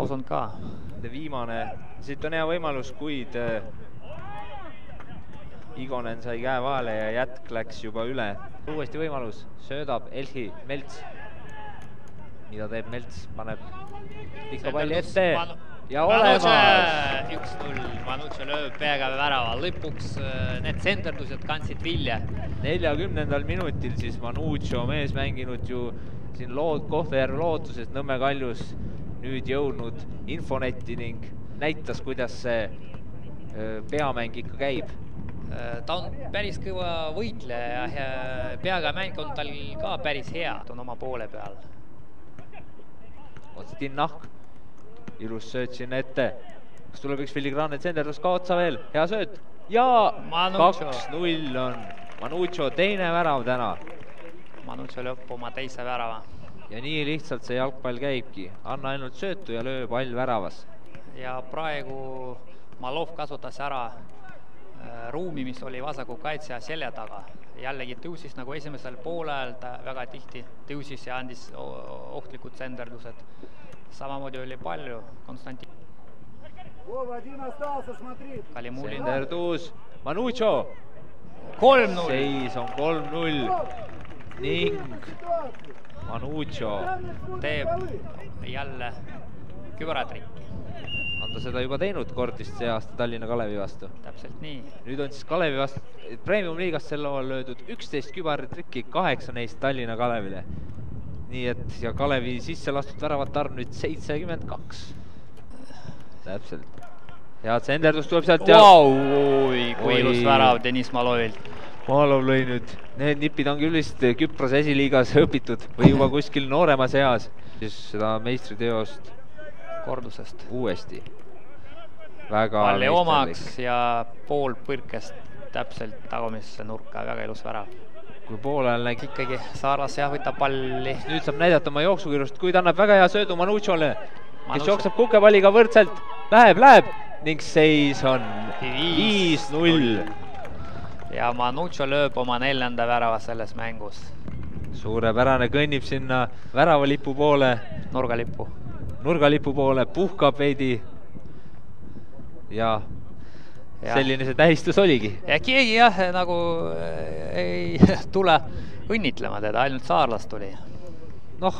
usun ka. Viimane, siit on hea võimalus, kuid Igonen sai käe vahele ja jätk läks juba üle. Uuesti võimalus, söödab Elhi Melts. Mida teeb Melts? Paneb ikka palli ette ja olemas! 1-0, Manucho lööb peaga värava. Lõpuks need senderdused kandsid vilja. 40. minutil siis Manucho mees mänginud ju siin Kohtla-Järve Lootuses Nõmme Kaljus, nüüd jõudnud Infonetti ning näitas, kuidas see peamäng ikka käib. Ta on päris kõva võitleja ja peaga mäng on tal ka päris hea, ta on oma poole peal. Konstantin Nahk, ilus sööt sinna ette. Kas tuleb üks filigraanne senderdus ka otsa veel? Hea sööt ja 2-0 on Manucho teine värav täna. Manucho lööb oma teise värava. Ja nii lihtsalt see jalgpall käibki. Anna ainult söötu ja löö pall väravas. Ja praegu Malov kasutas ära ruumi, mis oli vasaku kaitsja selja taga. Jällegi tõusis nagu esimesel poolel, ta väga tihti tõusis ja andis ohtlikud senderdused. Samamoodi oli palju Konstantin. Kalimulin. Senderdus, Manucho! 3-0! Seis on 3-0 ning Manucho teeb jälle kübaratrikki. On ta seda juba teinud kordist see aasta Tallinna Kalevi vastu. Täpselt nii. Nüüd on siis Kalevi vastu Premium liigast sel loal löödud 11 kübaratrikki, 8 neist Tallinna Kalevile. Nii et ja Kalevi sisse lastud väravat arv nüüd 72. Täpselt. Head senderdus tuleb sealt ja... Kui ilus värav Deniss Malovilt. Malov lõi nüüd. Need nipid on küll vist Küprose esiliigas õpitud või juba kuskil nooremas eas. Siis seda meistriteost kordusest. Uuesti. Väga palli omaks ja pool põrkest täpselt tagumisse nurka. Väga ilus värav. Kui poolel nägi ikkagi Saaras jah võtab palli. Nüüd saab näidata oma jooksukirust, kuid annab väga hea söödu Manuchole, kes jookseb kukepalliga võrdselt. Läheb ning seis on 5-0. Ja Manucho lööb oma 4. värava selles mängus. Suurepärane, kõnnib sinna väravalipu poole. Nurgalipu poole, puhkab veidi. Ja selline see tähistus oligi. Ja keegi jah, nagu ei tule õnnitlema teda, ainult saarlast tuli. Noh,